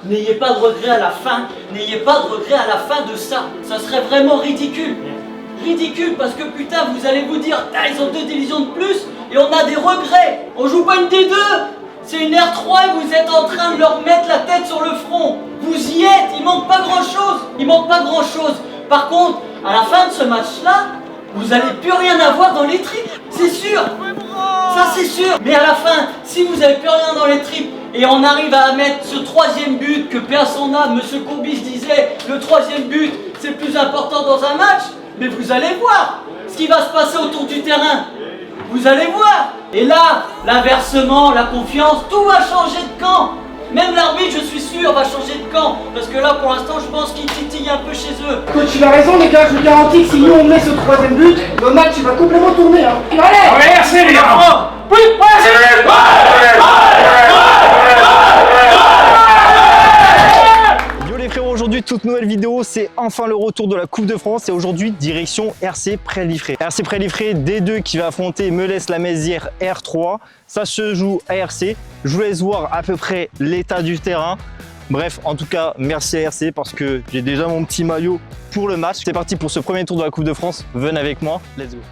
n'ayez pas de regret à la fin, n'ayez pas de regret à la fin de ça. Ça serait vraiment ridicule. Ridicule parce que putain, vous allez vous dire, ah, ils ont 2 divisions de plus et on a des regrets. On joue pas une D2, c'est une R3 et vous êtes en train de leur mettre la tête sur le front. Vous y êtes, il manque pas grand chose. Il manque pas grand chose. Par contre, à la fin de ce match-là, vous n'allez plus rien avoir dans les tripes, c'est sûr. Ça c'est sûr. Mais à la fin, si vous n'avez plus rien dans les tripes et on arrive à mettre ce 3e but que paix à son âme, Monsieur Courbis disait, le 3e but, c'est le plus important dans un match. Mais vous allez voir ce qui va se passer autour du terrain. Vous allez voir. Et là, l'inversement, la confiance, tout va changer de camp. Même l'arbitre, je suis sûr, va changer de camp. Parce que là, pour l'instant, je pense qu'il titille un peu chez eux. Coach, il a raison, les gars. Je vous garantis que si nous on met ce 3e but, le match il va complètement tourner. Hein. Allez, merci les gars. Oui, Yo les frérots, aujourd'hui toute nouvelle vidéo, c'est enfin le retour de la Coupe de France et aujourd'hui direction RC Près-Liffré. RC Près-Liffré D2 qui va affronter Melès-la-Mézières R3. Ça se joue à RC. Je vous laisse voir à peu près l'état du terrain. Bref, en tout cas, merci à RC parce que j'ai déjà mon petit maillot pour le match. C'est parti pour ce premier tour de la Coupe de France. Venez avec moi, let's go.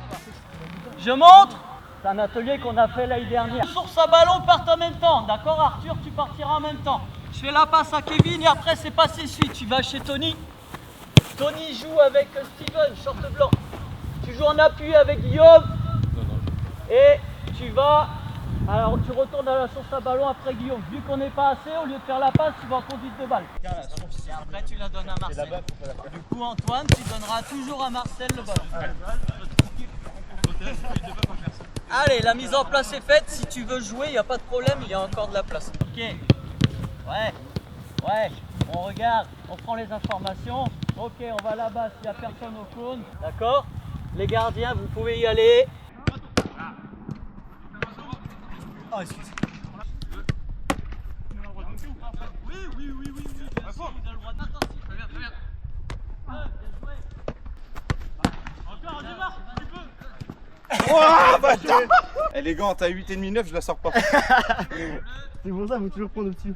Je montre. C'est un atelier qu'on a fait l'année dernière. Source à ballon partent en même temps. D'accord Arthur, tu partiras en même temps. Je fais la passe à Kevin et après c'est passé suite. Tu vas chez Tony. Tony joue avec Steven, short blanc. Tu joues en appui avec Guillaume. Et tu vas... Alors tu retournes à la source à ballon après Guillaume. Vu qu'on n'est pas assez, au lieu de faire la passe, tu vas en conduite de balle. Et après tu la donnes à Marcel. Du coup Antoine, tu donneras toujours à Marcel le ballon. Allez, la mise en place est faite. Si tu veux jouer, il n'y a pas de problème, il y a encore de la place. Ok. Ouais. On regarde, on prend les informations. Ok, on va là-bas s'il n'y a personne au cône. D'accord. Les gardiens, vous pouvez y aller. Oh, excusez. Oui. Vous avez le droit d'attention. Très bien. Bien joué. Encore, on démarre, tu peux. Oh, bah, les gars, t'as 8,5 9, je la sors pas. C'est pour ça, il faut toujours prendre au-dessus.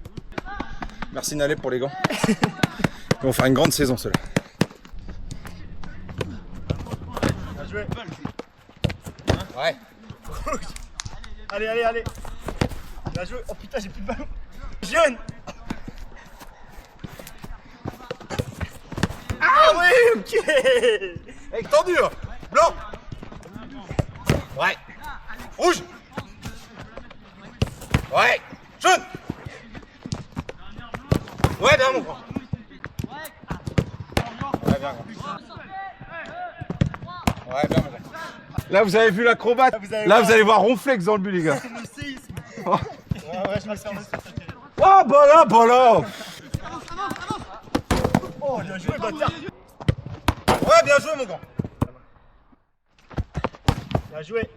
Merci Nalé pour les gants. Ils vont faire une grande saison ceux-là. Bien joué. Ouais. Allez. Bien joué. Oh putain, j'ai plus de ballon. Jeune. Ah oui, ok. Tendu là. Blanc. Ouais. Rouge. Ouais. Jaune. Ouais, bien mon grand. Ouais, bien grand. Ouais, bien mon grand. Là, vous avez vu l'acrobate. Là, vous allez voir Ronflex dans le but, les gars. Ouais, je me sers dessus. Oh, bah là. Oh, bien joué, bâtard. Ouais, bien joué, mon grand. Bien joué.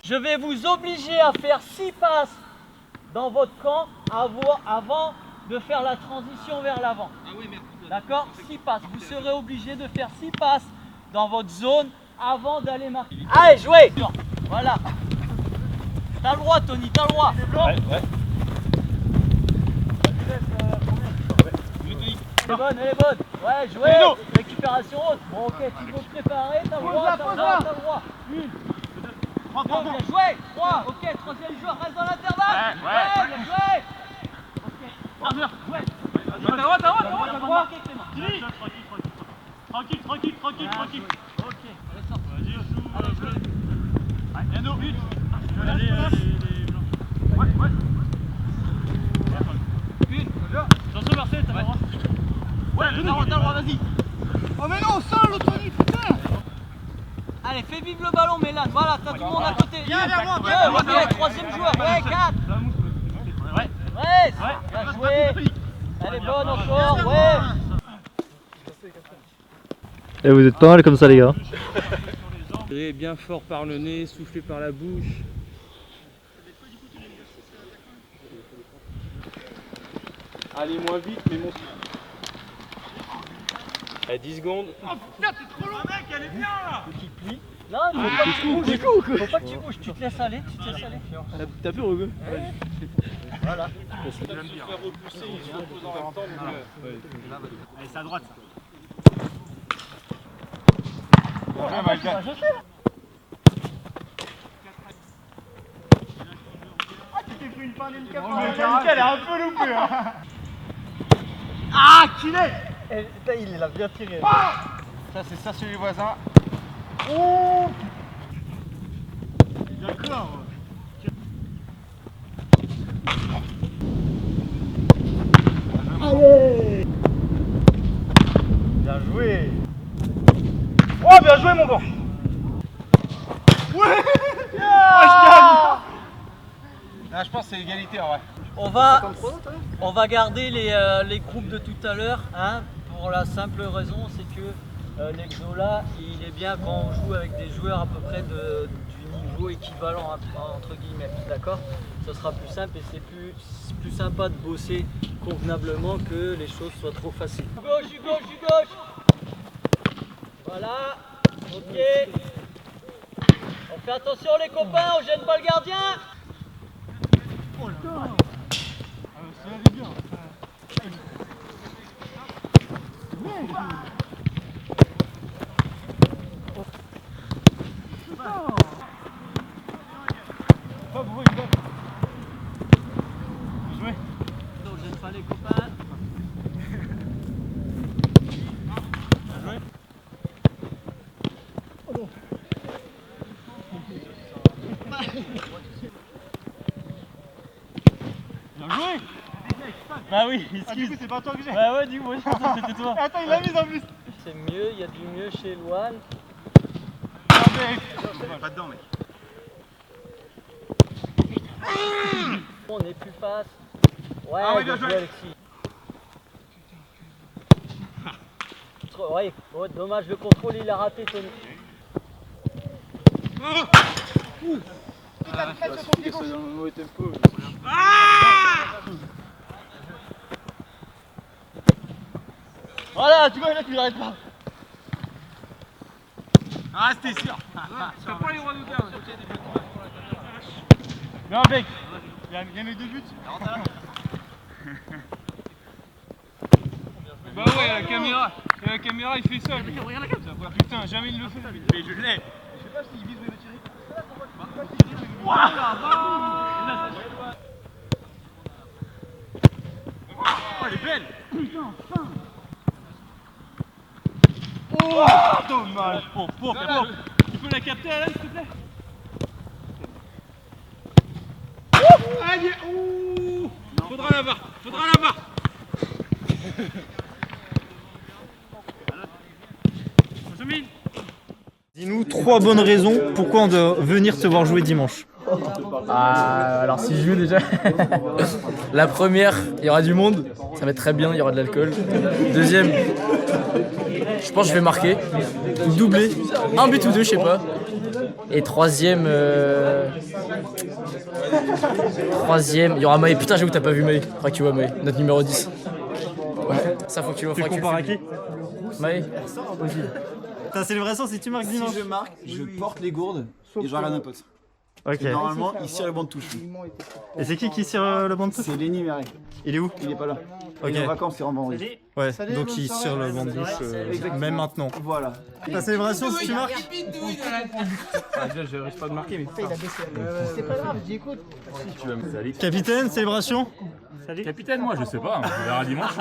Je vais vous obliger à faire 6 passes dans votre camp avant de faire la transition vers l'avant. D'accord? 6 passes. Vous serez obligé de faire 6 passes dans votre zone avant d'aller marquer. Allez, jouez! Voilà. T'as le droit, Tony, t'as le droit. Ouais. Elle est bonne. Ouais, jouez. Récupération haute. Bon, ok, tu veux te préparer, t'as le droit, t'as le droit. Une. Bien joué. 3. Ok, 3e joueur, reste dans l'intervalle. Ouais, bien joué. Ok. Ouais. T'as le droit. Marquer, Clément. Tranquille. Ok, allez, sort. Allez, jouez. Yano, but. Allez, ouais. Une. Attention, Marcel, t'as le droit. Ouais, t'as le droit, vas-y. Oh mais non, ça le Tony, putain. Allez, fais vivre le ballon, Mélan. Voilà, t'as tout le monde à côté. Viens vers moi. Ok, 3e joueur. Ouais, 4. Ouais, bien joué. Elle est bonne encore, ouais. Et vous êtes pas mal comme ça les gars. Bien fort par le nez, souffler par la bouche. Allez moins vite, mais mon... Allez, 10 secondes. Oh putain, t'es trop long, mec, elle est bien là. Qui plie. Non, il faut pas que tu bouges. Faut pas que tu bouges, tu te laisses aller, T'as peur ou quoi? Voilà. Allez, c'est à droite ça. Ah, tu t'es pris une panne elle est un peu loupée. Ah, qu'il est! Il a bien tiré. Ça, c'est ça chez les voisins. Oh! D'accord. Allez! Bien joué! Oh, bien joué, mon gars! Ouais! Ah, je pense que c'est égalité en vrai. On va garder les groupes de tout à l'heure, hein, pour la simple raison, c'est que l'exo-là, il est bien quand on joue avec des joueurs à peu près du niveau équivalent, entre guillemets, d'accord? Ce sera plus simple et c'est plus sympa de bosser convenablement que les choses soient trop faciles. Gauche. Voilà, ok. On fait attention les copains, on gêne pas le gardien. Oh là! On gêne pas les copains. Bien joué! Bah oui, Ah, du coup, c'est pas toi que j'ai. Bah ouais, du coup, moi je pensais que c'était toi. Attends, il l'a mise en plus. C'est mieux, il y a du mieux chez Loan. Pas dedans, mec. On est plus face. Ouais, Ah oui, bien joué. Alexis. Ouais, oh, dommage, le contrôle il a raté Tony. Voilà, tu vois là tu l'arrêtes pas. Ah, c'était sûr. T'as pas les droits d'auteur. Bien, Bec. Il y a mes 2 buts. Bah ouais, la caméra il fait ça. Regarde la caméra. Putain, jamais il le fait. Mais je l'ai. Je sais pas s'il vise ou il va tirer. Oh, elle est belle. Oh, dommage. Tu peux la capter Alan s'il te plaît? Allez, ouh. Faudra la barre. Dis-nous 3 bonnes raisons pourquoi on doit venir te voir jouer dimanche. Alors si je veux déjà, la première, il y aura du monde, ça va être très bien, il y aura de l'alcool. Deuxième, je pense que je vais marquer, doubler, un but ou deux, je sais pas. Et troisième, il y aura Maë. Putain, j'avoue, t'as pas vu Maë. Faudra que tu vois Maë, notre numéro 10. Ouais, ça faut que tu le vois. Tu compares à qui? Maë. Ta célébration si tu marques dimanche. Si je marque, je porte les gourdes et je regarde un pote. Ok. Et normalement, il tire le banc de touche. Et c'est qui tire le banc de touche? C'est Lenny Méré. Il est où? Il est pas là. Ok. Il est en vacances, il rentre vendredi. Ouais, donc il tire le banc de touche même maintenant. Voilà. Ta célébration si tu marques? Déjà, je risque pas de marquer, mais C'est pas grave, je dis écoute. Capitaine, célébration? Capitaine, moi je sais pas, on verra dimanche.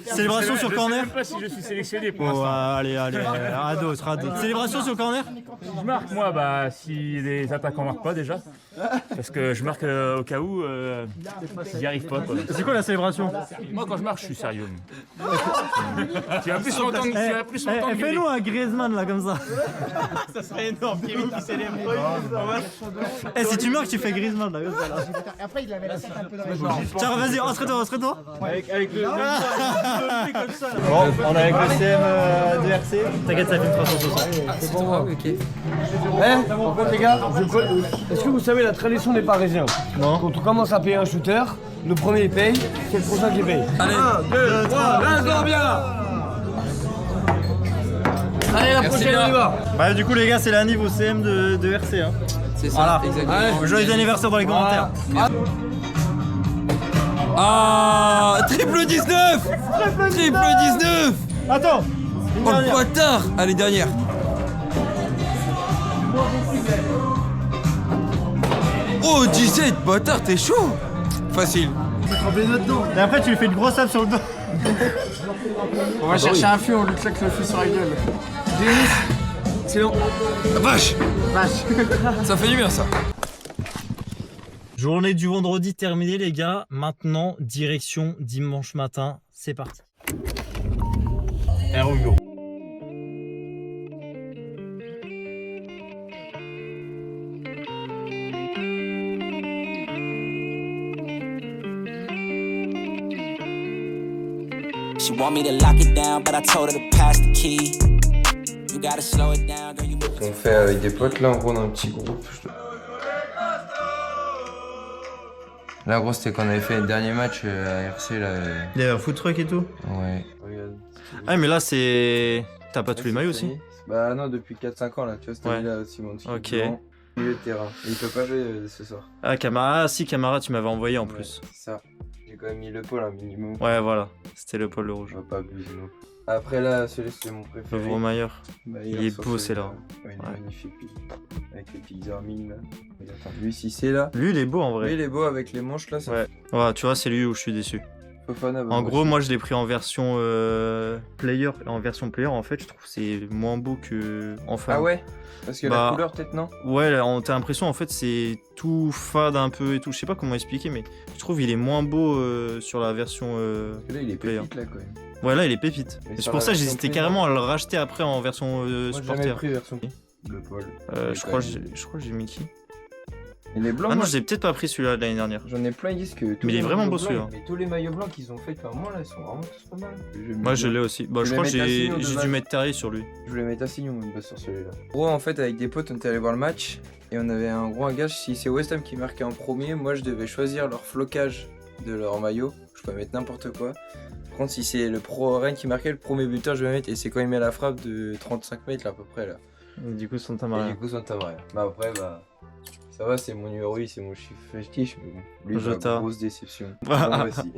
Célébration sur corner? Je sais même pas si je suis sélectionné pour Oh, l'instant. allez, rados. Célébration sur corner? Je marque moi, bah si les attaquants marquent pas déjà. Parce que je marque au cas où ils n'y arrivent pas. Quoi. C'est quoi la célébration? Moi quand je marque, je suis sérieux. Tu vas plus longtemps que Fais-nous un Griezmann là comme ça. Ça serait énorme, Kevin qui célèbre. Eh, si tu marques, tu fais Griezmann là comme ça. Là. Après, il avait la tête un peu dans les Tiens, vas-y, rentre-toi. Avec le. Bon, on est avec le CM de RC. T'inquiète, ça filme 360. C'est bon, ok. En fait, les gars, est-ce que vous savez la tradition des Parisiens? Non. Quand on commence à payer un shooter, le premier paye, c'est le prochain qui paye. Allez, 1, 2, 3, là, bien là. Allez, la prochaine, on y va. Bah, du coup, les gars, c'est la niveau CM de RC. Hein. c'est ça, Voilà. exactement. Joyeux anniversaire dans les commentaires. Ah, triple 19. Triple 19. Attends. Oh le bâtard. Allez, dernière. Oh 17, bâtard, t'es chaud. Facile. Et après, tu lui fais une grosse tape sur le dos. On va chercher un fût, on lui claque le fût sur la gueule. C'est long. Vache. Ça fait du bien ça. Journée du vendredi terminée les gars. Maintenant, direction dimanche matin. C'est parti. Air au bureau. She want me to lock it down, but I told her to pass the key. You gotta slow it down, girl. On fait avec des potes là, en gros, dans un petit groupe. Là, en gros, c'était quand on avait fait le dernier match à RC là. Il y a un food truck et tout. Ouais. Ah mais là c'est... T'as pas tous les maillots aussi? Bah non, depuis 4-5 ans là, tu vois, c'était là aussi mon petit blanc, milieu de terrain. Et il peut pas jouer ce soir. Ah Camara, si Camara tu m'avais envoyé en plus. Ça. J'ai quand même mis le pôle un minimum. Ouais voilà, c'était le pôle rouge. On va pas abuser non. Après là, celui-là c'était mon préféré. Le Vromayer. Bah, il est beau c'est là. Ouais, il est magnifique lui. Avec les petites armines là. Et attends, lui si c'est là. Lui il est beau en vrai. Lui il est beau avec les manches là. Ça ouais. Ouais, tu vois c'est lui où je suis déçu. Fofana, bah, en gros moi je l'ai pris en version player. En version player en fait je trouve que c'est moins beau que en fan. Ah ouais? Parce que la couleur peut-être non? Ouais, t'as l'impression en fait c'est tout fade un peu et tout. Je sais pas comment expliquer mais je trouve il est moins beau sur la version parce que là il est pépite là quand même. Ouais là il est pépite. C'est pour ça que j'hésitais carrément à le racheter après en version supporter. J'ai jamais pris version le pôle. Je crois que j'ai mis qui? Il est blanc. Ah non, je l'ai peut-être pas pris celui-là de l'année dernière. J'en ai plein, ils disent que. Mais il est vraiment beau celui-là. Mais tous les maillots blancs qu'ils ont fait, moi là, ils sont vraiment tous pas mal. Moi je l'ai aussi. Bah, je crois que j'ai dû mettre Terrier sur lui. Je voulais mettre Assignon même sur celui-là. En gros, en fait, avec des potes, on était allé voir le match et on avait un gros gage. Si c'est West Ham qui marquait en premier, moi je devais choisir leur flocage de leur maillot. Je peux mettre n'importe quoi. Par contre, si c'est le Pro Rennes qui marquait, le premier buteur, je vais mettre. Et c'est quand il met la frappe de 35 mètres là, à peu près là. Et du coup, Santa Maria. Et du coup, Santa Maria. Bah après, bah. Ça va, c'est mon numéro 8, c'est mon chiffre fétiche, mais bon, lui, Jota. grosse déception. Moi aussi.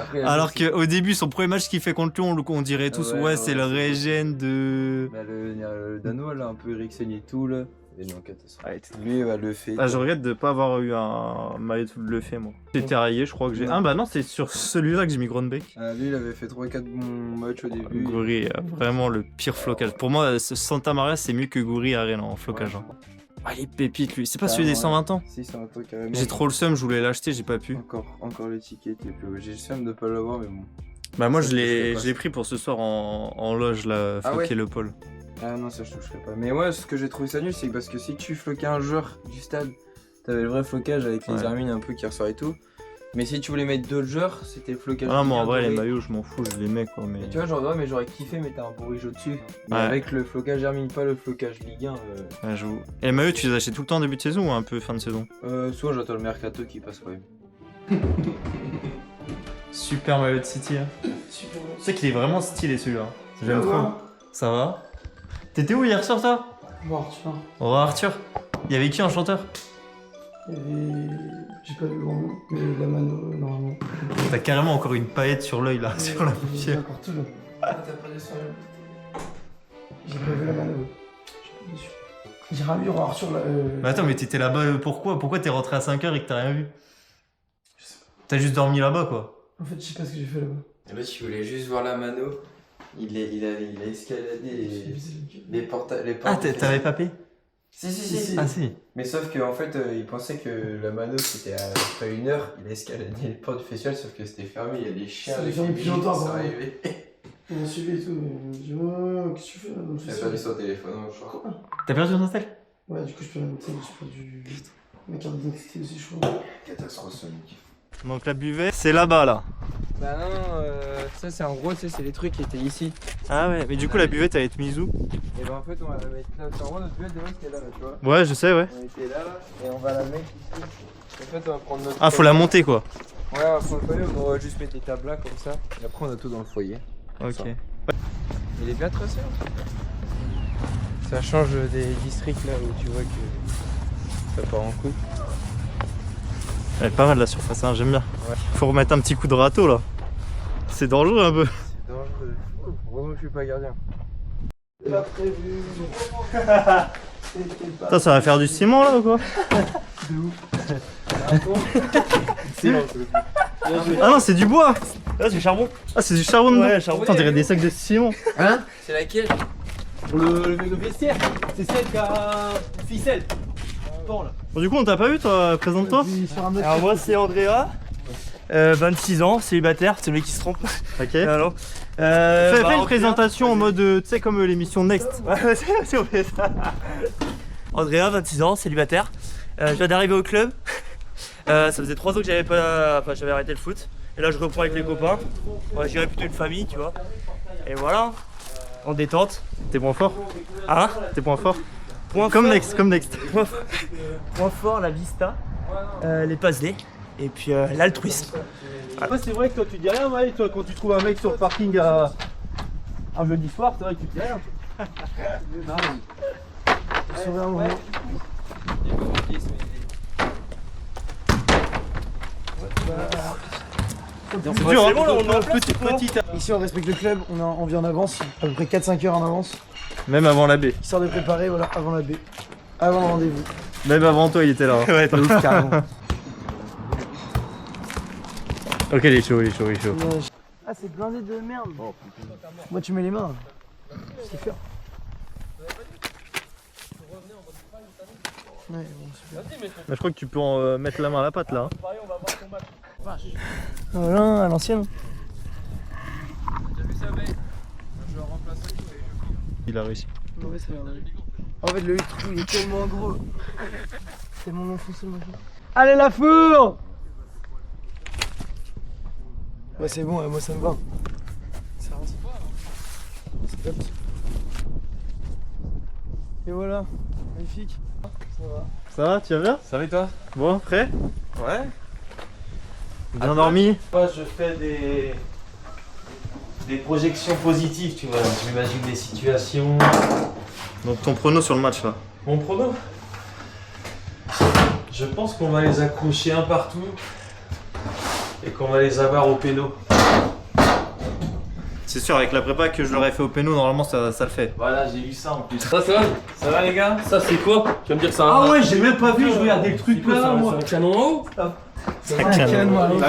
Après, alors qu'au début, son premier match qu'il fait contre Lyon, on dirait tous, ouais, c'est le régène de. Bah, le Danois, là, un peu Eriksen et tout, là. Et non, catastrophe. Lui, il va le faire. Ah, je regrette de pas avoir eu un maillot de le fait, moi. C'était Terrier, je crois que j'ai. Ah, bah non, c'est sur celui-là que j'ai mis Grönbeck. Ah, lui, il avait fait 3-4 bons matchs au début. Goury, vraiment le pire flocage. Pour moi, Santa Maria, c'est mieux que Goury à Rennes en flocage. Hein. Ah, il est pépite lui, c'est pas celui des 120 ans? Si, 120 ans carrément. J'ai trop le seum, je voulais l'acheter, j'ai pas pu. Encore l'étiquette, j'ai le seum de pas l'avoir, mais bon. Bah, moi je l'ai pris pour ce soir en loge là, floquer le pôle. Ah non, ça je toucherai pas. Mais moi, ce que j'ai trouvé ça nul, c'est parce que si tu floquais un joueur du stade, t'avais le vrai flocage avec les hermines un peu qui ressortent et tout. Mais si tu voulais mettre d'autres joueurs, c'était le flocage. Ah, moi en vrai, les maillots, je m'en fous, je les mets quoi. Mais tu vois, genre, mais j'aurais kiffé mettre un bourrigeau dessus. Mais avec le flocage hermine, pas le flocage Ligue 1. Ouais, j'avoue. Et les maillots, tu les achètes tout le temps en début de saison ou un peu fin de saison? Soit j'attends le mercato qui passe quand même. Super maillot de City. Hein. Super. Tu sais qu'il est vraiment stylé celui-là. J'aime trop. Ça va? T'étais où hier soir toi? Bon Arthur. Oh Arthur. Il y avait qui en chanteur? Il y avait... J'ai pas vu le grand nom, mais la mano normalement. T'as carrément encore une paillette sur l'œil là, sur la paupière. Encore tout là. Ah, t'as pas descendu. J'ai pas vu la mano. Je suis pas déçu. J'ai rien vu au Arthur là. Mais attends, mais t'étais là-bas pourquoi? Pourquoi t'es rentré à 5h et que t'as rien vu? Je sais pas. T'as juste dormi là-bas quoi? En fait, je sais pas ce que j'ai fait là-bas. En fait, tu voulais juste voir la mano. Il a escaladé les portes. Ah, t'avais pas payé? Si. Ah si. Mais sauf qu'en fait, il pensait que la mano c'était après 1 heure. Il a escaladé les portes du festival, sauf que c'était fermé. Il y a des chiens. Ça avait fermé depuis longtemps. Ils sont arrivés. Il m'a suivi et tout. Il m'a dit, ouais, qu'est-ce que tu fais là? Il a perdu son téléphone, je crois. T'as perdu ton tel? Ouais, du coup, je peux la mettre. J'ai perdu ma carte d'identité aussi, je crois. Catastrophe Sonic. Donc la buvette, c'est là-bas là. Bah non, ça c'est en gros, c'est les trucs qui étaient ici. Ah ouais, mais du coup la buvette elle va être mise où? Et bah en fait on va la mettre là. En gros notre buvette c'était là, tu vois. Ouais, je sais, ouais. On était là, et on va la mettre ici. En fait on va prendre notre... Ah, faut la monter quoi. Ouais, on va prendre le foyer, on va juste mettre des tables là comme ça. Et après on a tout dans le foyer. Ok. Il est bien tracé hein. Ça change des districts là où tu vois que ça part en couille. Elle est pas mal la surface, hein, j'aime bien. Faut remettre un petit coup de râteau là. C'est dangereux un peu. C'est dangereux. Heureusement que je suis pas gardien. Pas prévu. Ça va faire du ciment là ou quoi? Ah non, c'est du bois. Là, c'est du charbon. Ah, c'est du charbon dedans. Ouais, charbon. Putain, on dirait des sacs de ciment. Hein? C'est laquelle? Pour le vestiaire, c'est celle qui a une ficelle. Bon, là. Bon, du coup, on t'a pas vu toi? Présente-toi. Alors, moi, c'est Andrea. 26 ans, célibataire, c'est le mec qui se trompe. Ok. Alors, Fais une Andrea. présentation en mode, tu sais, comme l'émission Next. Ouais, c'est on fait ça. Andrea, 26 ans, célibataire. Je viens d'arriver au club. Ça faisait 3 ans que j'avais pas, enfin, j'avais arrêté le foot. Et là, je reprends avec les copains. Ouais, j'irai plutôt une famille, tu vois. Et voilà, en détente. Tes points forts? Hein? Tes points forts? Point Comme fort, Next, comme Next. Point fort, la vista, les passes D, et puis l'altruisme. Après, c'est vrai que toi, tu dis rien, ouais, toi, quand tu trouves un mec sur le parking un jeudi soir, c'est vrai que tu dis rien. C'est dur, hein. bon, là, on est en place, Petite. Ici, on respecte le club, on vient en avance, à peu près 4-5 heures en avance. Même avant la baie. Histoire de préparer, voilà, avant la baie. Avant le rendez-vous. Même avant toi, il était là. Ouais, De ouf, carrément. Ok, il est chaud, il est chaud, il est chaud. Ah, c'est blindé de merde. Moi, tu mets les mains. Je sais faire. Ouais, bon, super. Mais je crois que tu peux en mettre la main à la pâte là. Hein. Voilà, à l'ancienne. Il a réussi. Ouais, ça a l'air d'aller. En fait, le trou, il est tellement gros. Tellement enfoncé, moi. Allez, la four! Ouais, c'est bon, moi, ça me va. Ça rentre. C'est top. Et voilà, magnifique. Ça va. Ça va, tu vas bien? Ça va et toi? Bon, prêt? Ouais. Bien dormi? Moi, je fais des projections positives, tu vois. J'imagine des situations. Donc ton prono sur le match là? Mon prono, je pense qu'on va les accrocher un partout et qu'on va les avoir au péno. C'est sûr, avec la prépa que je leur ai fait au péno, normalement ça le fait. Voilà, j'ai vu ça en plus. Ça va? Ça va les gars? Ça c'est quoi? Tu vas me dire ça? Ah ouais, j'ai même pas vu, je regardais le truc là, moi. C'est un canon en haut? C'est un canon.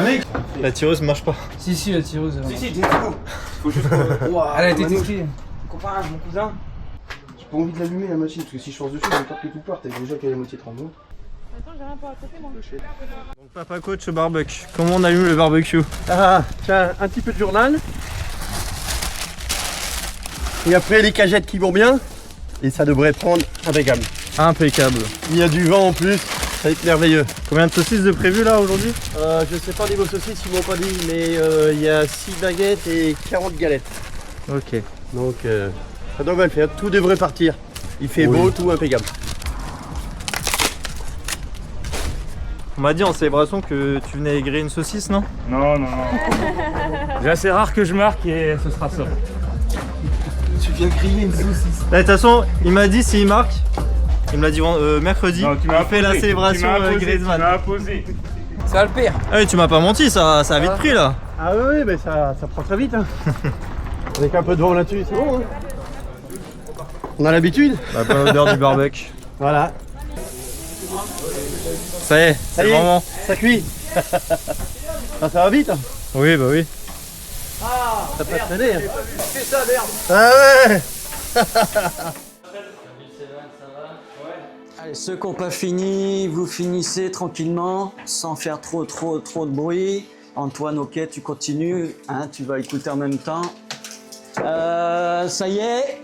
La tireuse marche pas. Si, la tireuse. Si, t'es fou. Faut juste. Elle a été testée. Copain, mon cousin. J'ai pas envie de l'allumer la machine parce que si je force dessus, j'ai peur que tout parte. T'as déjà qu'elle est à moitié tremblant. Attends, j'ai rien pour à côté moi. Donc papa coach barbecue. Comment on allume le barbecue? Ah, tiens, un petit peu de journal. Et après les cagettes qui vont bien. Et ça devrait prendre impeccable. Impeccable. Il y a du vent en plus, ça va être merveilleux. Combien de saucisses de prévu là aujourd'hui? Je sais pas niveau saucisses, ils m'ont pas dit, mais il y a 6 baguettes et 40 galettes. Ok. Donc ça devrait le faire, tout devrait partir. Il fait beau, tout impeccable. On m'a dit en célébration que tu venais griller une saucisse, non? Non. C'est assez rare que je marque et ce sera ça. Tu viens griller une saucisse. De toute façon, il m'a dit s'il marque, il me l'a dit mercredi, Non, tu il m'as fait la imposé, célébration Griezmann. Tu m'as imposé. Ça va le pire. Ah oui, tu m'as pas menti, ça a vite pris là. Ah oui, mais ça prend très vite. Hein. Avec un peu de vent là-dessus, c'est bon. Hein. On a l'habitude. La bonne odeur du barbecue. Voilà. Ça y est, c'est le moment. Ça cuit. Ça va vite. Hein. Oui, bah oui. Ça peut traîner. Hein. Fais ça, merde. Ah ouais. Allez, ceux qui n'ont pas fini, vous finissez tranquillement, sans faire trop de bruit. Antoine, ok, tu continues, hein, tu vas écouter en même temps. Ça y est,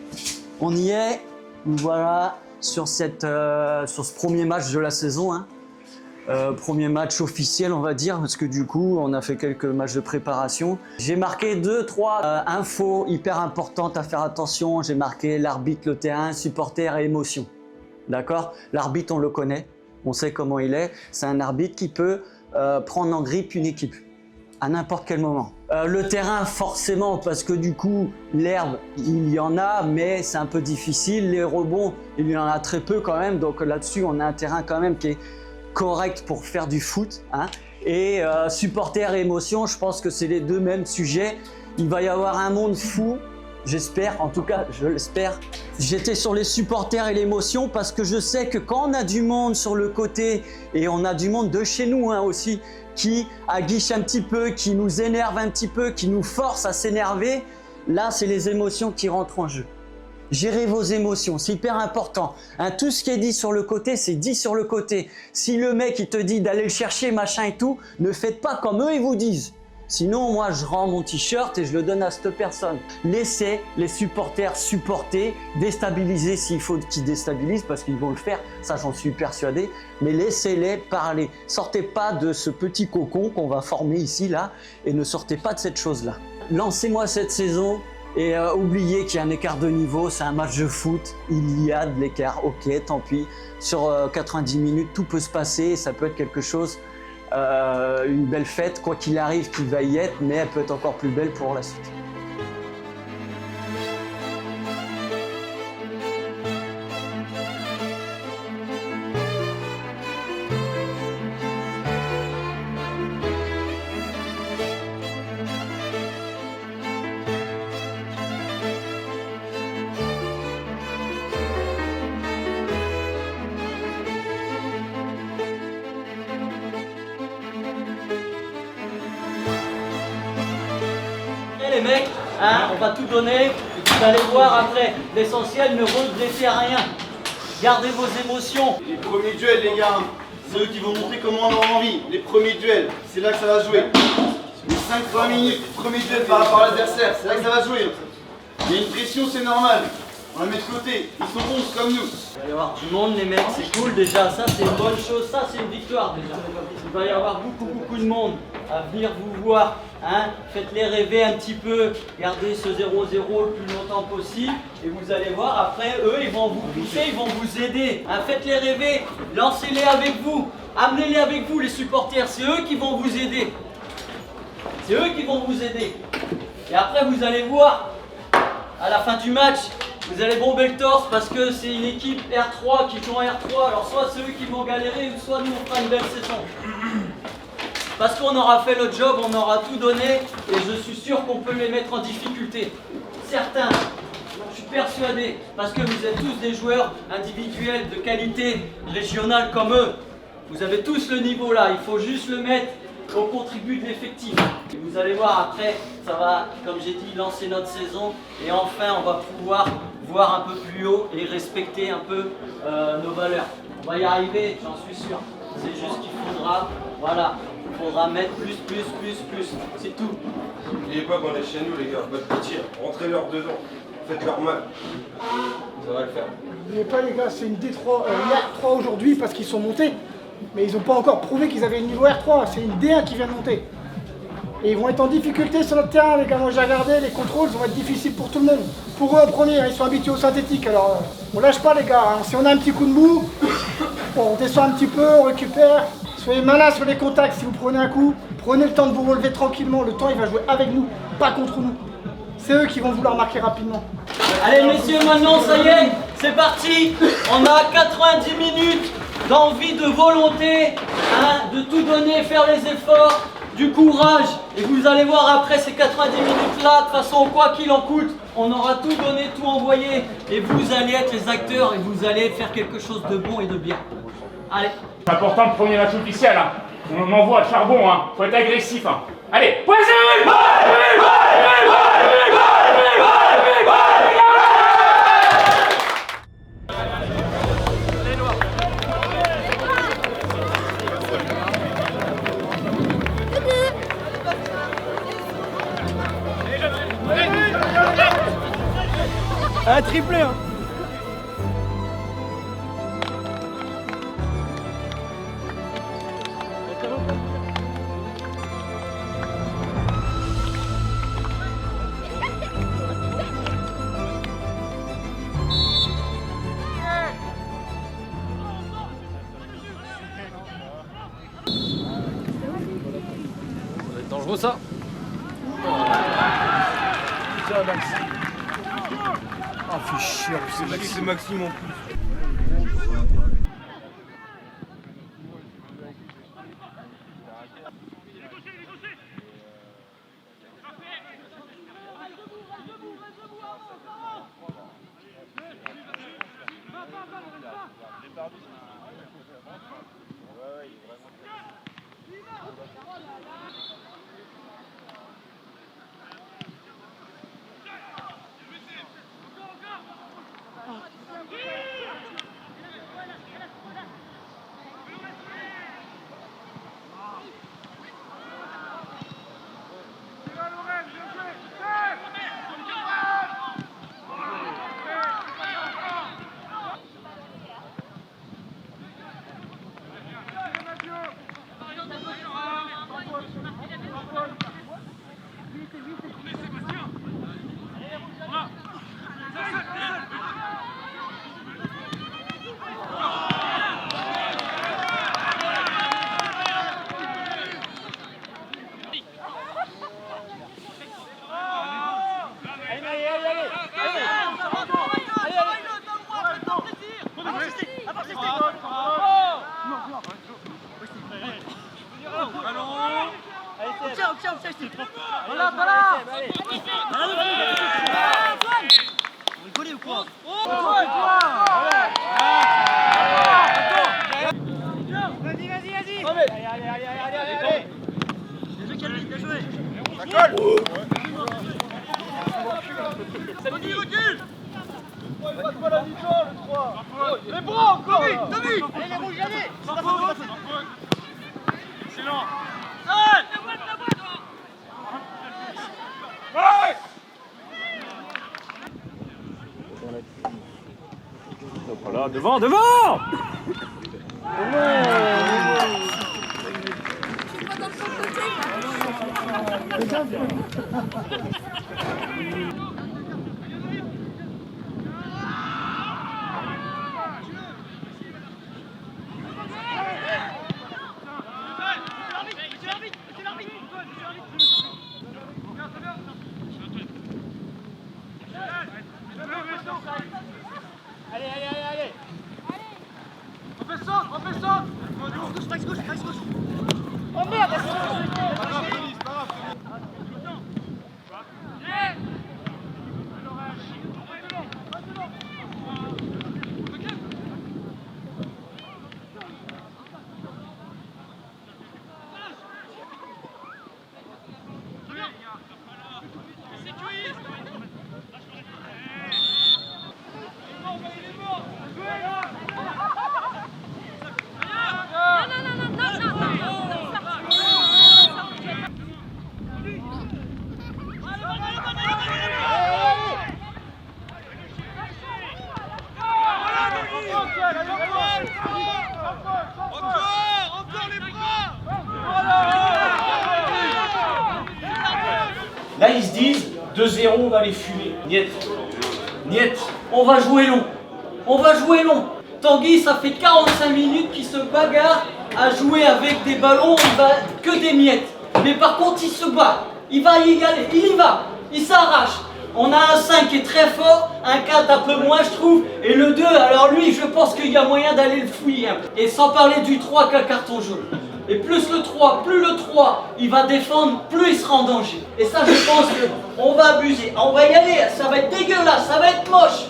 on y est. Voilà, sur ce premier match de la saison. Hein. Premier match officiel, on va dire, parce que du coup, on a fait quelques matchs de préparation. J'ai marqué 2-3 infos hyper importantes à faire attention. J'ai marqué l'arbitre, le terrain, supporters et émotion. D'accord? L'arbitre, on le connaît, on sait comment il est. C'est un arbitre qui peut prendre en grippe une équipe à n'importe quel moment. Le terrain, forcément, parce que du coup, l'herbe, il y en a, mais c'est un peu difficile. Les rebonds, il y en a très peu quand même. Donc là-dessus, on a un terrain quand même qui correct pour faire du foot, hein. Et supporters et émotion, je pense que c'est les deux mêmes sujets. Il va y avoir un monde fou, j'espère, en tout cas je l'espère. J'étais sur les supporters et l'émotion parce que je sais que quand on a du monde sur le côté, et on a du monde de chez nous hein, aussi, qui aguiche un petit peu, qui nous énerve un petit peu, qui nous force à s'énerver, là c'est les émotions qui rentrent en jeu. Gérez vos émotions, c'est hyper important. Hein, tout ce qui est dit sur le côté, c'est dit sur le côté. Si le mec il te dit d'aller le chercher, machin et tout, ne faites pas comme eux ils vous disent. Sinon, moi je rends mon t-shirt et je le donne à cette personne. Laissez les supporters supporter, déstabiliser s'il faut qu'ils déstabilisent parce qu'ils vont le faire, ça j'en suis persuadé. Mais laissez-les parler. Sortez pas de ce petit cocon qu'on va former ici, là, et ne sortez pas de cette chose-là. Lancez-moi cette saison. Et oubliez qu'il y a un écart de niveau, c'est un match de foot, il y a de l'écart, ok, tant pis. Sur 90 minutes, tout peut se passer, ça peut être quelque chose, une belle fête, quoi qu'il arrive, qui va y être, mais elle peut être encore plus belle pour la suite. Les mecs, hein, on va tout donner, et vous allez voir après, l'essentiel, ne regrettez rien. Gardez vos émotions. Les premiers duels les gars, c'est eux qui vont montrer comment on a envie. Les premiers duels, c'est là que ça va jouer. Les 5-20 minutes, premier duel par rapport à l'adversaire, c'est là que ça va jouer. Il y a une pression, c'est normal. On la met de côté, ils sont bons comme nous. Il va y avoir du monde les mecs, c'est cool déjà, ça c'est une bonne chose, ça c'est une victoire déjà. Il va y avoir beaucoup de monde à venir vous voir, hein. Faites-les rêver un petit peu, gardez ce 0-0 le plus longtemps possible et vous allez voir après eux ils vont vous pousser, ils vont vous aider, hein. Faites-les rêver, lancez-les avec vous, amenez-les avec vous les supporters, c'est eux qui vont vous aider. C'est eux qui vont vous aider. Et après vous allez voir, à la fin du match, vous allez bomber le torse parce que c'est une équipe R3 qui joue en R3. Alors soit c'est eux qui vont galérer, soit nous on fera une belle saison. Parce qu'on aura fait le job, on aura tout donné et je suis sûr qu'on peut les mettre en difficulté. Certains, je suis persuadé, parce que vous êtes tous des joueurs individuels de qualité régionale comme eux. Vous avez tous le niveau là, il faut juste le mettre au contribut de l'effectif. Vous allez voir après, ça va, comme j'ai dit, lancer notre saison et enfin on va pouvoir voir un peu plus haut et respecter un peu nos valeurs. On va y arriver, j'en suis sûr. C'est juste qu'il faudra, voilà, il faudra mettre plus, c'est tout. N'oubliez pas qu'on est chez nous les gars, pas de tir, rentrez-leur dedans, faites-leur mal. Ça va le faire. N'oubliez pas les gars, c'est une D3, R3 aujourd'hui parce qu'ils sont montés. Mais ils n'ont pas encore prouvé qu'ils avaient le niveau R3, c'est une D1 qui vient de monter. Et ils vont être en difficulté sur notre terrain, les gars. Moi j'ai regardé, les contrôles vont être difficiles pour tout le monde. Pour eux en premier, ils sont habitués au synthétique, alors on lâche pas les gars. Hein. Si on a un petit coup de mou, bon, on descend un petit peu, on récupère. Soyez malins sur les contacts, si vous prenez un coup, prenez le temps de vous relever tranquillement. Le temps il va jouer avec nous, pas contre nous. C'est eux qui vont vouloir marquer rapidement. Allez messieurs, maintenant ça y est, c'est parti. On a 90 minutes d'envie, de volonté, hein, de tout donner, faire les efforts, du courage. Et vous allez voir après ces 90 minutes là, de toute façon quoi qu'il en coûte, on aura tout donné, tout envoyé. Et vous allez être les acteurs et vous allez faire quelque chose de bon et de bien. Allez. C'est important le premier match officiel, hein. On envoie le charbon, hein. Faut être agressif, hein. Allez, poison! Un triplé hein. Dangereux ça. Ça, Max. Ah, fait chier, c'est Maxime en plus. Voilà, devant, devant! Allez. On fait ça. Gauche. Oh merde. Là, ils se disent 2-0, on va les fumer. Niet. On va jouer long. Tanguy, ça fait 45 minutes qu'il se bagarre à jouer avec des ballons, il va que des miettes. Mais par contre, il se bat. Il va y aller. Il y va. Il s'arrache. On a un 5 qui est très fort, un 4 un peu moins, je trouve. Et le 2, alors lui, je pense qu'il y a moyen d'aller le fouiller. Et sans parler du 3 qui a carton jaune. Et plus le 3, il va défendre, plus il sera en danger. Et ça, je pense qu'on va abuser. On va y aller, ça va être dégueulasse, ça va être moche.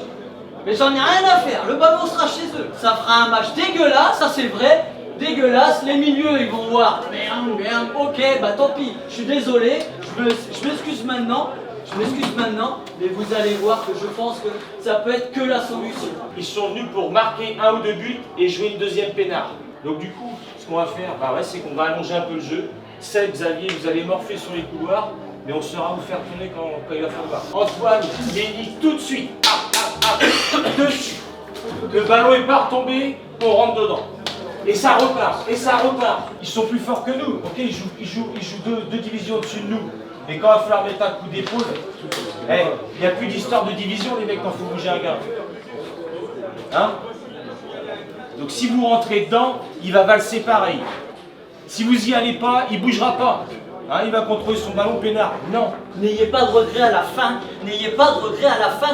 Mais j'en ai rien à faire, le ballon sera chez eux. Ça fera un match dégueulasse, ça c'est vrai. Dégueulasse, les milieux, ils vont voir. Merde, ok, bah tant pis. Je suis désolé, je m'excuse maintenant. Mais vous allez voir que je pense que ça peut être que la solution. Ils sont venus pour marquer 1 ou 2 buts et jouer une deuxième pénard. Donc du coup, ce qu'on va faire, c'est qu'on va allonger un peu le jeu. Seb, Xavier, vous allez morfler sur les couloirs, mais on saura vous faire tourner quand il va falloir. Antoine, Léni, tout de suite, dessus. Le ballon est pas retombé, on rentre dedans. Et ça repart. Ils sont plus forts que nous, ok, ils jouent deux divisions au-dessus de nous. Et quand il va falloir mettre un coup d'épaule, il n'y a plus d'histoire de division, les mecs, quand il faut bouger un gars. Hein? Donc si vous rentrez dedans, il va valser pareil. Si vous y allez pas, il bougera pas. Hein, il va contrôler son ballon peinard. Non. N'ayez pas de regret à la fin.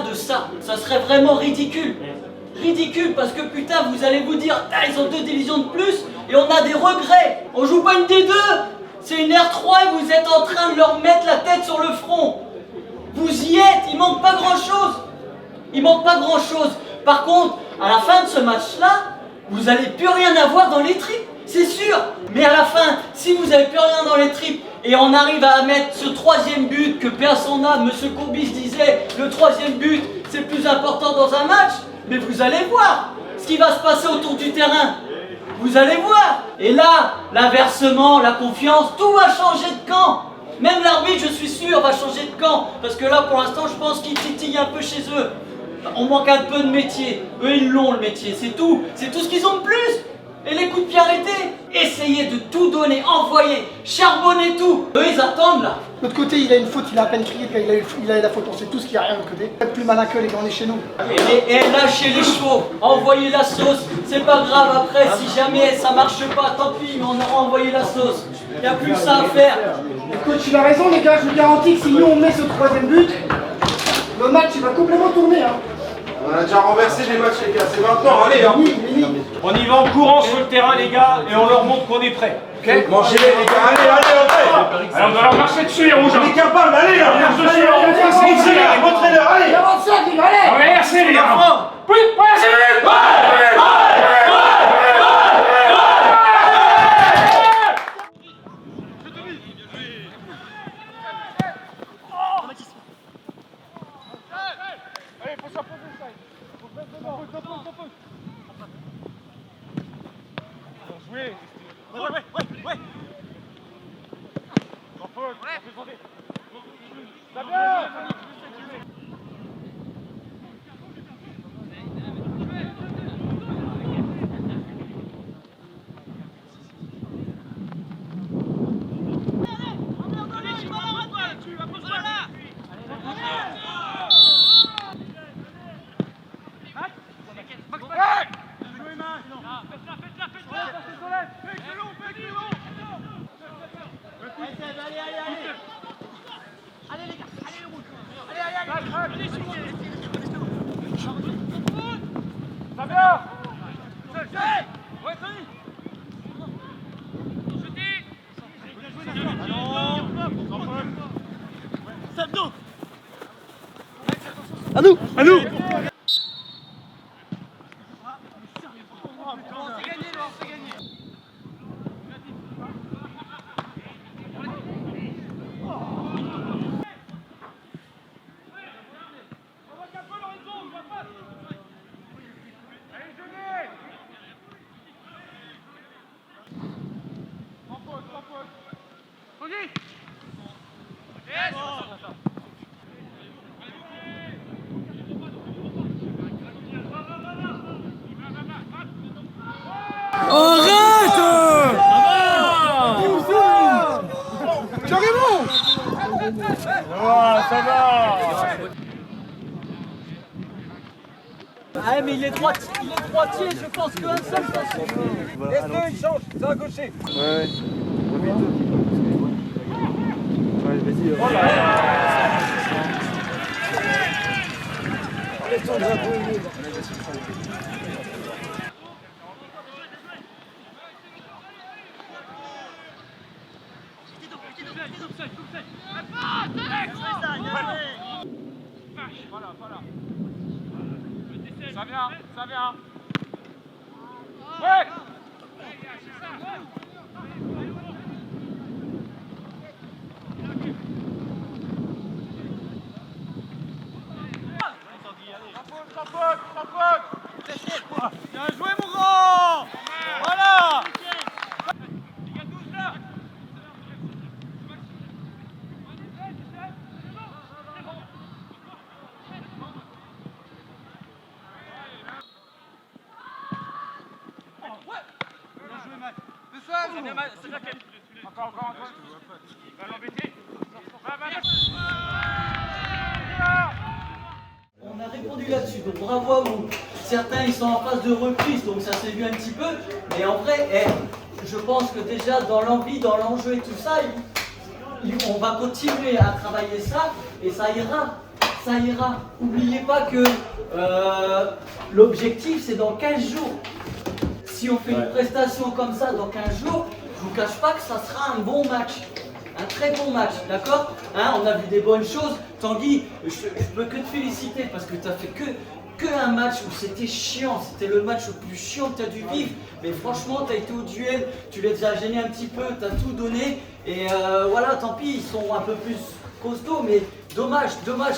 De ça. Ça serait vraiment ridicule. Ridicule parce que putain, vous allez vous dire, ils ont 2 divisions de plus et on a des regrets. On joue pas une D2. C'est une R3 et vous êtes en train de leur mettre la tête sur le front. Vous y êtes, il manque pas grand chose. Par contre, à la fin de ce match-là, vous allez plus rien avoir dans les tripes, c'est sûr. Mais à la fin, si vous avez plus rien dans les tripes et on arrive à mettre ce troisième but que paix à son âme, Monsieur Courbis disait, le troisième but, c'est le plus important dans un match, mais vous allez voir ce qui va se passer autour du terrain. Vous allez voir. Et là, l'inversement, la confiance, tout va changer de camp. Même l'arbitre, je suis sûr, va changer de camp. Parce que là, pour l'instant, je pense qu'ils titillent un peu chez eux. On manque un peu de métier. Eux, ils l'ont, le métier, c'est tout. C'est tout ce qu'ils ont de plus. Et les coups de pied arrêtés. Essayez de tout donner, envoyer, charbonner tout. Eux, ils attendent là. De l'autre côté, il a une faute, il a à peine crié, il a la faute, on sait tous qu'il n'y a rien de l'autre côté. Faites plus malin que les gars, on est chez nous. Et lâchez les chevaux, envoyez la sauce. C'est pas grave après, si jamais ça marche pas, tant pis, mais on aura envoyé la sauce. Il n'y a plus que ça à faire. Le coach, il a raison, les gars, je vous garantis que si nous on met ce troisième but, le match il va complètement tourner. Hein. On a déjà renversé les matchs, les gars, c'est maintenant, allez hein. On y va en courant sur le terrain, les gars, et on leur montre qu'on est prêts. Okay. Mangez-les, les gars, allez. Alors on doit leur marcher dessus, les rouges. On est capable, allez là. Montrez-leur, allez. Il avance ça, les gars, allez. On va verser, les gars. Oui, allez, faut s'apposer ça. Faut mettre dedans. Bien joué. Ouais. Ça bien. À nous. Ah mais il est droitier, je pense qu'un seul ça suffit. Laisse-le, il change, c'est un gaucher. Ouais. Vas-y. Oh là laisse ton drapeau. Voilà. Ça vient. Ouais. Bien joué mon grand. Voilà. Encore. Va l'embêter. On a répondu là-dessus, donc bravo à vous. Certains ils sont en phase de reprise, donc ça s'est vu un petit peu. Mais en vrai, je pense que déjà dans l'envie, dans l'enjeu et tout ça, on va continuer à travailler ça et ça ira. N'oubliez pas que l'objectif c'est dans 15 jours. Si on fait une prestation comme ça dans 15 jours, je vous cache pas que ça sera un bon match. Un très bon match, d'accord hein, on a vu des bonnes choses. Tanguy, je peux que te féliciter parce que tu as fait qu'un match où c'était chiant, c'était le match le plus chiant que tu as dû vivre. Mais franchement, tu as été au duel, tu les as gênés un petit peu, tu as tout donné. Et voilà, tant pis, ils sont un peu plus costauds, mais dommage,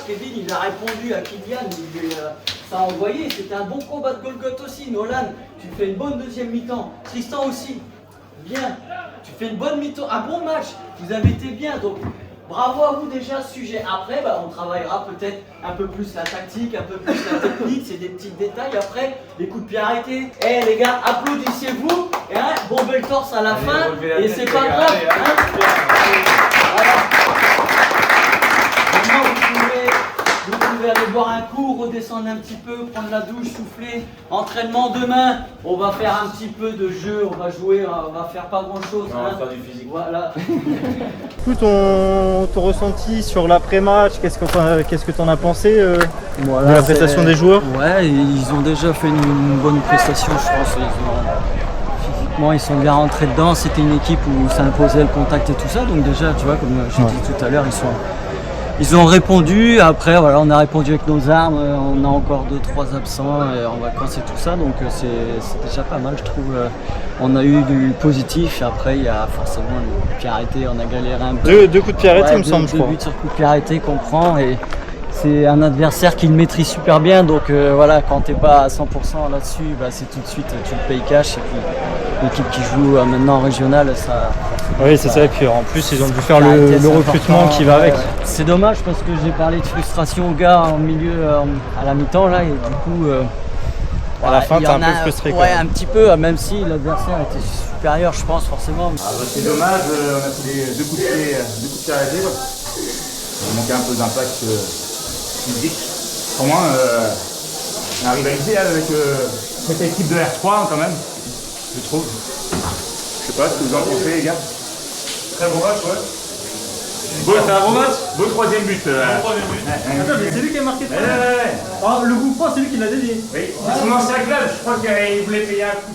Kevin, il a répondu à Kylian, ça a envoyé, c'était un bon combat de Golgoth aussi. Nolan, tu fais une bonne deuxième mi-temps, Tristan aussi, bien, tu fais une bonne mi-temps, un bon match, vous avez été bien, donc bravo à vous déjà, sujet. Après, on travaillera peut-être un peu plus la tactique, un peu plus la technique, c'est des petits détails. Après, les coups de pied arrêtés. Eh les gars, applaudissez-vous, bombez le torse à la fin, et c'est pas grave. Voilà. Maintenant, vous pouvez aller boire un coup, redescendre un petit peu, prendre la douche, souffler. Entraînement demain, on va faire un petit peu de jeu, on va jouer, on va faire pas grand chose. On va faire du physique. Voilà. Du coup, ton ressenti sur l'après-match, qu'est-ce que tu en as pensé de la prestation des joueurs? Ouais, ils ont déjà fait une bonne prestation, je pense. Physiquement, ils sont bien rentrés dedans. C'était une équipe où ça imposait le contact et tout ça. Donc déjà, tu vois, comme j'ai dit tout à l'heure, ils ont répondu. Après, voilà, on a répondu avec nos armes. On a encore 2-3 absents en vacances et tout ça. Donc c'est déjà pas mal, je trouve. On a eu du positif. Et après, il y a forcément les coups de pied arrêtés. On a galéré un peu. Deux coups de pied arrêtés, il me semble, je crois. 2 buts sur coup de pied arrêtés qu'on prend. Et c'est un adversaire qui le maîtrise super bien. Donc voilà, quand t'es pas à 100% là-dessus, c'est tout de suite, tu le payes cash. Et puis l'équipe qui joue maintenant en régional, ça... Oui, c'est ça. Et puis en plus, ils ont dû faire le recrutement qui va avec. C'est dommage parce que j'ai parlé de frustration aux gars en milieu, à la mi-temps là, et du coup... à la fin, t'es un peu frustré. Ouais, un petit peu, même si l'adversaire était supérieur, je pense, forcément. C'est dommage, on a fait 2 coups de pied arrêtés. Il manquait un peu d'impact physique. Pour moi, on a rivalisé avec cette équipe de R3 quand même, je trouve. Je sais pas ce que vous en pensez, les gars. Très bon match, ouais. C'est un bon match. Beau troisième but. Attends, mais c'est lui qui a marqué. Le coup franc, c'est lui qui l'a dédié. Oui, c'est son ancien club, je crois qu'il voulait payer un coup.